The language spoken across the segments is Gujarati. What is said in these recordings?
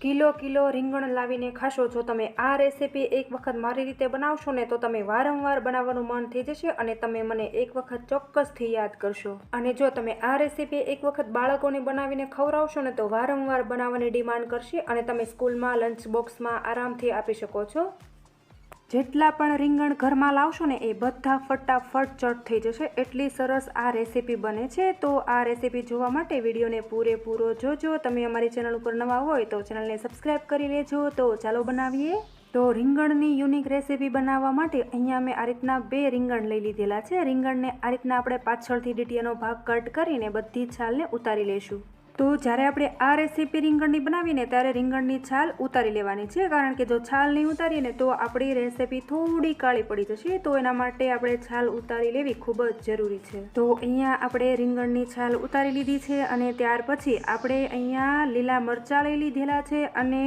કિલો રીંગણ લાવીને ખાશો. જો તમે આ રેસીપી એક વખત મારી રીતે બનાવશો ને તો તમે વારંવાર બનાવવાનું મન થઈ જશે અને તમે મને એક વખત ચોક્કસથી યાદ કરશો. અને જો તમે આ રેસીપી એક વખત બાળકોને બનાવીને ખવડાવશો ને તો વારંવાર બનાવવાની ડિમાન્ડ કરશે અને તમે સ્કૂલમાં લંચ બોક્સમાં આરામથી આપી શકો છો. જેટલા પણ રીંગણ ઘરમાં લાવશો ને એ બધા ફટાફટ ચટ થઈ જશે. એટલી સરસ આ રેસીપી બને છે. તો આ રેસીપી જોવા માટે વિડીયોને પૂરેપૂરો જોજો. તમે અમારી ચેનલ ઉપર નવા હોય તો ચેનલને સબસ્ક્રાઈબ કરી લેજો. તો ચાલો બનાવીએ. તો રીંગણની યુનિક રેસીપી બનાવવા માટે અહીંયા મેં આ રીતના 2 રીંગણ લઈ લીધેલા છે. રીંગણને આ રીતના આપણે પાછળથી ડીટીયાનો ભાગ કટ કરીને બધી છાલને ઉતારી લઈશું. તો જ્યારે આપણે આ રેસીપી રીંગણની બનાવીને ત્યારે રીંગણની છાલ ઉતારી લેવાની છે, કારણ કે જો છાલ નહીં ઉતારીએ ને તો આપણી રેસીપી થોડી કાળી પડી જશે. તો એના માટે આપણે છાલ ઉતારી લેવી ખૂબ જ જરૂરી છે. તો અહીંયા આપણે રીંગણની છાલ ઉતારી લીધી છે અને ત્યાર પછી આપણે અહીંયા લીલા મરચાં લઈ લીધેલા છે અને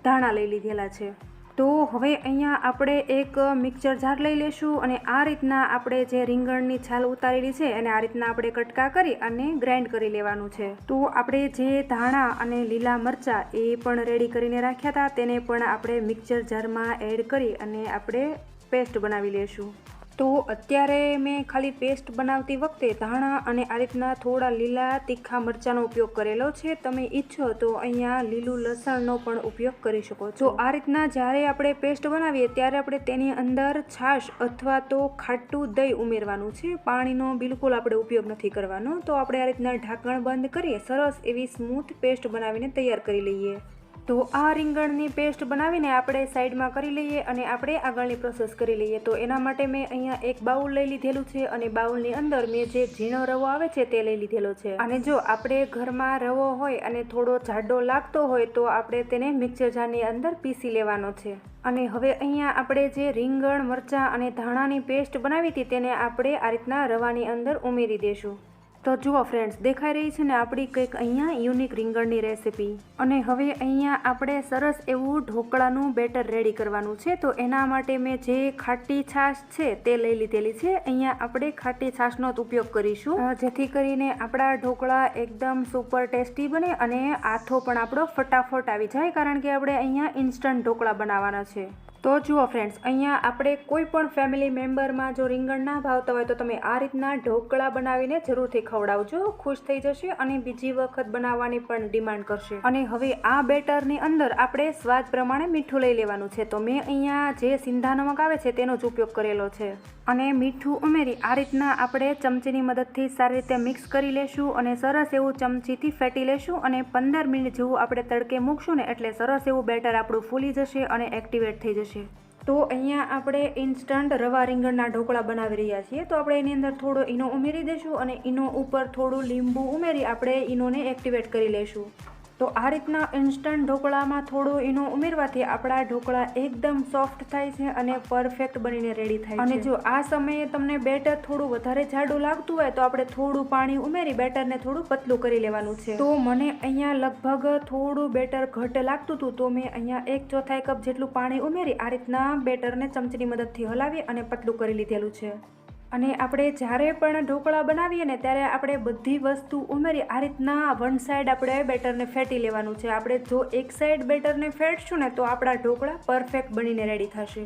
ધાણા લઈ લીધેલા છે. તો હવે અહીંયા આપણે એક મિક્સર જાર લઈ લેશું અને આ રીતના આપણે જે રીંગણની છાલ ઉતારેલી છે એને આ રીતના આપણે કટકા કરી અને ગ્રાઇન્ડ કરી લેવાનું છે. તો આપણે જે ધાણા અને લીલા મરચાં એ પણ રેડી કરીને રાખ્યા હતા તેને પણ આપણે મિક્સર જારમાં એડ કરી અને આપણે પેસ્ટ બનાવી લેશું. તો અત્યારે મેં ખાલી પેસ્ટ બનાવતી વખતે ધાણા અને આ રીતના થોડા લીલા તીખા મરચાંનો ઉપયોગ કરેલો છે. તમે ઈચ્છો તો અહીંયા લીલું લસણનો પણ ઉપયોગ કરી શકો છો. તો આ રીતના જ્યારે આપણે પેસ્ટ બનાવીએ ત્યારે આપણે તેની અંદર છાશ અથવા તો ખાટું દહીં ઉમેરવાનું છે. પાણીનો બિલકુલ આપણે ઉપયોગ નથી કરવાનો. તો આપણે આ રીતના ઢાંકણ બંધ કરીએ સરસ એવી સ્મૂથ પેસ્ટ બનાવીને તૈયાર કરી લઈએ. તો આ રીંગણની પેસ્ટ બનાવીને આપણે સાઈડમાં કરી લઈએ અને આપણે આગળની પ્રોસેસ કરી લઈએ. તો એના માટે મેં અહીંયા એક બાઉલ લઈ લીધેલું છે અને બાઉલની અંદર મેં જે ઝીણો રવો આવે છે તે લઈ લીધેલો છે. અને જો આપણે ઘરમાં રવો હોય અને થોડો જાડો લાગતો હોય તો આપણે તેને મિક્સર જારની અંદર પીસી લેવાનો છે. અને હવે અહીંયા આપણે જે રીંગણ મરચાં અને ધાણાની પેસ્ટ બનાવી હતી તેને આપણે આ રીતના રવાની અંદર ઉમેરી દઈશું. તો જુઓ ફ્રેન્ડ્સ, દેખાઈ રહી છે ને આપણી કંઈક અહીંયા યુનિક રીંગણની રેસીપી. અને હવે અહીંયા આપણે સરસ એવું ઢોકળાનું બેટર રેડી કરવાનું છે. તો એના માટે મેં જે ખાટી છાશ છે તે લઈ લીધેલી છે. અહીંયા આપણે ખાટી છાશનો જ ઉપયોગ કરીશું જેથી કરીને આપણા ઢોકળા એકદમ સુપર ટેસ્ટી બને અને આથો પણ આપણો ફટાફટ આવી જાય, કારણ કે આપણે અહીંયા ઇન્સ્ટન્ટ ઢોકળા બનાવવાના છે. તો જુઓ ફ્રેન્ડ્સ, અહીંયા આપણે કોઈ પણ ફેમિલી મેમ્બરમાં જો રીંગણ ના ભાવતા હોય તો તમે આ રીતના ઢોકળા બનાવીને જરૂરથી ખવડાવજો. ખુશ થઈ જશે અને બીજી વખત બનાવવાની પણ ડિમાન્ડ કરશે. અને હવે આ બેટરની અંદર આપણે સ્વાદ પ્રમાણે મીઠું લઈ લેવાનું છે. તો મેં અહીંયા જે સિંધા નમક આવે છે તેનો જ ઉપયોગ કરેલો છે. અને મીઠું ઉમેરી આ રીતના આપણે ચમચીની મદદથી સારી રીતે મિક્સ કરી લેશું અને સરસ એવું ચમચીથી ફેટી લેશું. અને 15 મિનિટ જેવું આપણે તડકે મૂકશું ને એટલે સરસ એવું બેટર આપણું ફૂલી જશે અને એક્ટિવેટ થઈ જશે. તો અહીંયા આપણે ઇન્સ્ટન્ટ રવા રીંગણના ઢોકળા બનાવી રહ્યા છીએ. તો આપણે એની અંદર થોડો ઈનો ઉમેરી દઈશું અને ઈનો ઉપર થોડું લીંબુ ઉમેરી આપણે ઈનોને એક્ટિવેટ કરી લઈશું. તો આ રીતના ઇન્સ્ટન્ટ ઢોકળામાં થોડો ઈનો ઉમેરવાથી આપણા ઢોકળા એકદમ સોફ્ટ થાય છે અને પરફેક્ટ બનીને રેડી થાય છે. અને જો આ સમયે તમને બેટર થોડું વધારે જાડું લાગતું હોય તો આપણે થોડું પાણી ઉમેરી બેટરને થોડું પતલું કરી લેવાનું છે. તો મને અહીંયા લગભગ થોડું બેટર ઘટ લાગતું હતું તો મેં અહીંયા 1/4 કપ જેટલું પાણી ઉમેરી આ રીતના બેટરને ચમચીની મદદથી હલાવી અને પતલું કરી લીધેલું છે. અને આપણે જ્યારે પણ ઢોકળા બનાવીએ ને ત્યારે આપણે બધી વસ્તુ ઉમેરી આ રીતના વન સાઈડ આપણે બેટરને ફેટી લેવાનું છે. આપણે જો એક સાઈડ બેટરને ફેટશું ને તો આપણા ઢોકળા પરફેક્ટ બનીને રેડી થશે.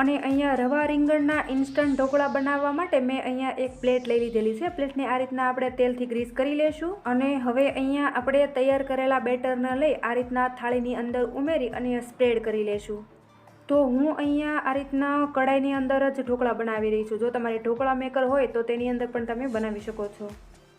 અને અહીંયા રવા રીંગણના ઇન્સ્ટન્ટ ઢોકળા બનાવવા માટે મેં અહીંયા એક પ્લેટ લઈ લીધેલી છે. પ્લેટને આ રીતના આપણે તેલથી ગ્રીસ કરી લેશું. અને હવે અહીંયા આપણે તૈયાર કરેલા બેટરને લઈ આ રીતના થાળીની અંદર ઉમેરી અને સ્પ્રેડ કરી લેશું. તો હું અહીંયા આ રીતના કઢાઈની અંદર જ ઢોકળા બનાવી રહી છું. જો તમારી ઢોકળા મેકર હોય તો તેની અંદર પણ તમે બનાવી શકો છો.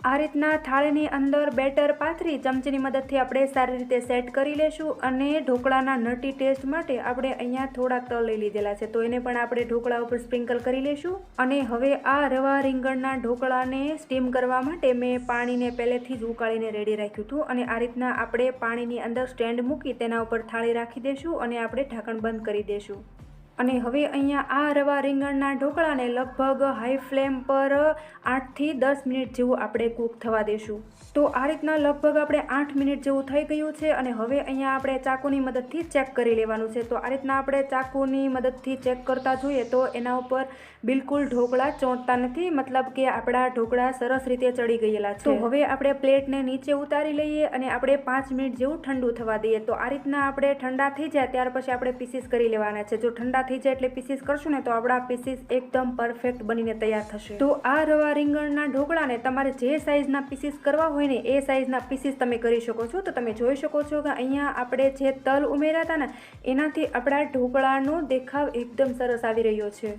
આ રીતના થાળીની અંદર બેટર પાથરી ચમચીની મદદથી આપણે સારી રીતે સેટ કરી લેશું. અને ઢોકળાના નટી ટેસ્ટ માટે આપણે અહીંયા થોડા તલ લઈ લીધેલા છે તો એને પણ આપણે ઢોકળા ઉપર સ્પ્રિંકલ કરી લેશું. અને હવે આ રવા રીંગણના ઢોકળાને સ્ટીમ કરવા માટે મેં પાણીને પહેલેથી જ ઉકાળીને રેડી રાખ્યું હતું. અને આ રીતના આપણે પાણીની અંદર સ્ટેન્ડ મૂકી તેના ઉપર થાળી રાખી દઈશું અને આપણે ઢાંકણ બંધ કરી દઈશું. અને હવે અહીંયા આ રવા રીંગણના ઢોકળાને લગભગ હાઈ ફ્લેમ પર 8 થી 10 મિનિટ જેવું આપણે કૂક થવા દેશું. તો આ રીતના લગભગ આપણે 8 મિનિટ જેવું થઈ ગયું છે અને હવે અહીંયા આપણે ચાકુની મદદથી ચેક કરી લેવાનું છે. તો આ રીતના આપણે ચાકુની મદદથી ચેક કરતા જોઈએ તો એના ઉપર બિલકુલ ઢોકળા ચોંટતા નથી, મતલબ કે આપણા ઢોકળા સરસ રીતે ચડી ગયેલા છે. તો હવે આપણે પ્લેટને નીચે ઉતારી લઈએ અને આપણે 5 મિનિટ જેવું ઠંડુ થવા દઈએ. તો આ રીતના આપણે ઠંડા થઈ જાય ત્યાર પછી આપણે પીસીસ કરી લેવાના છે. જો ઠંડા થઈ જાય એટલે પીસીસ કરશું ને તો આપણા પીસીસ એકદમ પરફેક્ટ બનીને તૈયાર થશે. તો આ રવા રીંગણના ઢોકળાને તમારે જે સાઈઝના પીસીસ કરવા હોય ને એ સાઈઝના પીસીસ તમે કરી શકો છો. તો તમે જોઈ શકો છો કે અહીંયા આપણે જે તલ ઉમેર્યા હતા ને એનાથી આપણા ઢોકળાનો દેખાવ એકદમ સરસ આવી રહ્યો છે.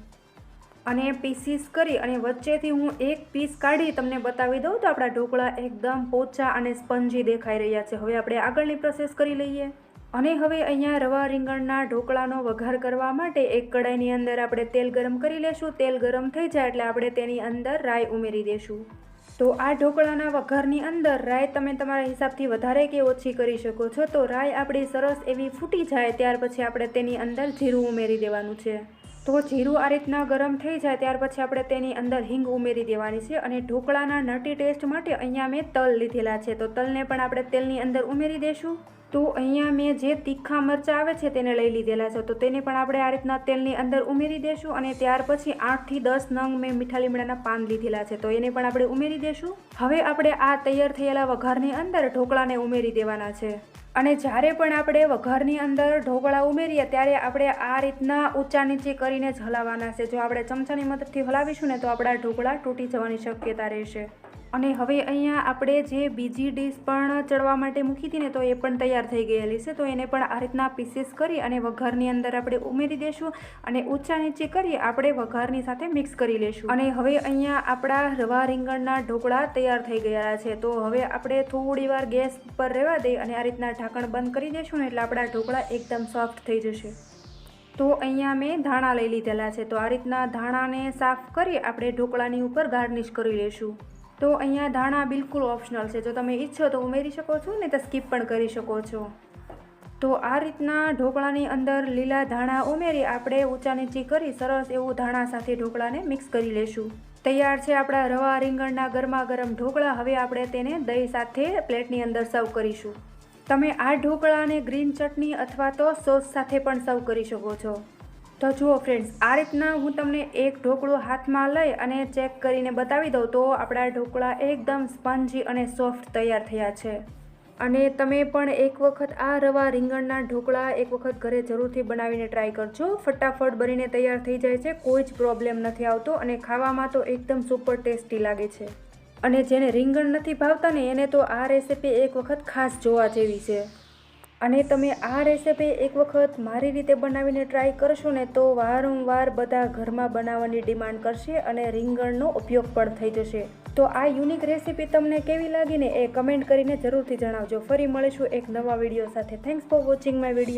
અને પીસીસ કરી અને વચ્ચેથી હું એક પીસ કાઢી તમને બતાવી દઉં તો આપણા ઢોકળા એકદમ પોચા અને સ્પંજી દેખાઈ રહ્યા છે. હવે આપણે આગળની પ્રોસેસ કરી લઈએ. અને હવે અહીંયા રવા રીંગણના ઢોકળાનો વઘાર કરવા માટે એક કડાઈની અંદર આપણે તેલ ગરમ કરી લેશું. તેલ ગરમ થઈ જાય એટલે આપણે તેની અંદર રાઈ ઉમેરી દેશું. તો આ ઢોકળાના વઘારની અંદર રાઈ તમે તમારા હિસાબથી વધારે કે ઓછી કરી શકો છો. તો રાઈ આપણી સરસ એવી ફૂટી જાય ત્યાર પછી આપણે તેની અંદર જીરું ઉમેરી દેવાનું છે. તો જીરું આ રીતના ગરમ થઈ જાય ત્યાર પછી આપણે તેની અંદર હિંગ ઉમેરી દેવાની છે. અને ઢોકળાના નટી ટેસ્ટ માટે અહીંયા મેં તલ લીધેલા છે. તો તલને પણ આપણે તેલની અંદર ઉમેરી દઈશું. તો અહીંયા મેં જે તીખા મરચાં આવે છે તેને લઈ લીધેલા છે. તો તેને પણ આપણે આ રીતના તેલની અંદર ઉમેરી દઈશું. અને ત્યાર પછી 8 થી 10 નંગ મેં મીઠા લીમડાના પાન લીધેલા છે. તો એને પણ આપણે ઉમેરી દઈશું. હવે આપણે આ તૈયાર થયેલા વઘારની અંદર ઢોકળાને ઉમેરી દેવાના છે. અને જ્યારે પણ આપણે વઘારની અંદર ઢોકળા ઉમેરીએ ત્યારે આપણે આ રીતના ઊંચા નીચે કરીને જ હલાવવાના છે. જો આપણે ચમચાની મદદથી હલાવીશું ને તો આપણા ઢોકળા તૂટી જવાની શક્યતા રહેશે. અને હવે અહીંયા આપણે જે બીજી ડીશ પણ ચડવા માટે મૂકી હતી ને તો એ પણ તૈયાર થઈ ગયેલી છે. તો એને પણ આ રીતના પીસીસ કરી અને વઘારની અંદર આપણે ઉમેરી દઈશું અને ઊંચા નીચે કરી આપણે વઘારની સાથે મિક્સ કરી લઈશું. અને હવે અહીંયા આપણા રવા રીંગણના ઢોકળા તૈયાર થઈ ગયા છે. તો હવે આપણે થોડી વાર ગેસ પર રહેવા દઈ અને આ રીતના ઢાંકણ બંધ કરી દઈશું ને એટલે આપણા ઢોકળા એકદમ સોફ્ટ થઈ જશે. તો અહીંયા મેં ધાણા લઈ લીધેલા છે. તો આ રીતના ધાણાને સાફ કરી આપણે ઢોકળાની ઉપર ગાર્નિશ કરી લઈશું. તો અહીંયા ધાણા બિલકુલ ઓપ્શનલ છે. જો તમે ઈચ્છો તો ઉમેરી શકો છો ને તો સ્કીપ પણ કરી શકો છો. તો આ રીતના ઢોકળાની અંદર લીલા ધાણા ઉમેરી આપણે ઊંચા નીચી કરી સરસ એવું ધાણા સાથે ઢોકળાને મિક્સ કરી લેશું. તૈયાર છે આપણા રવા રીંગણના ગરમા ગરમ ઢોકળા. હવે આપણે તેને દહીં સાથે પ્લેટની અંદર સર્વ કરીશું. તમે આ ઢોકળાને ગ્રીન ચટણી અથવા તો સોસ સાથે પણ સર્વ કરી શકો છો. તો જુઓ ફ્રેન્ડ્સ, આ રીતના હું તમને એક ઢોકળું હાથમાં લઈ અને ચેક કરીને બતાવી દઉં તો આપણા ઢોકળા એકદમ સ્પંજી અને સોફ્ટ તૈયાર થયા છે. અને તમે પણ એક વખત આ રવા રીંગણના ઢોકળા એક વખત ઘરે જરૂરથી બનાવીને ટ્રાય કરજો. ફટાફટ બનીને તૈયાર થઈ જાય છે, કોઈ જ પ્રોબ્લેમ નથી આવતો અને ખાવામાં તો એકદમ સુપર ટેસ્ટી લાગે છે. અને જેને રીંગણ નથી ભાવતા ને એને તો આ રેસીપી એક વખત ખાસ જોવા જેવી છે. અને તમે આ રેસીપી એક વખત મારી રીતે બનાવીને ટ્રાય કરશો ને તો વારંવાર બધા ઘરમાં બનાવવાની ડિમાન્ડ કરશે અને રીંગણનો ઉપયોગ પણ થઈ જશે. તો આ યુનિક રેસીપી તમને કેવી લાગી ને એ કમેન્ટ કરીને જરૂરથી જણાવજો. ફરી મળીશું એક નવા વિડીયો સાથે. Thanks for watching my video.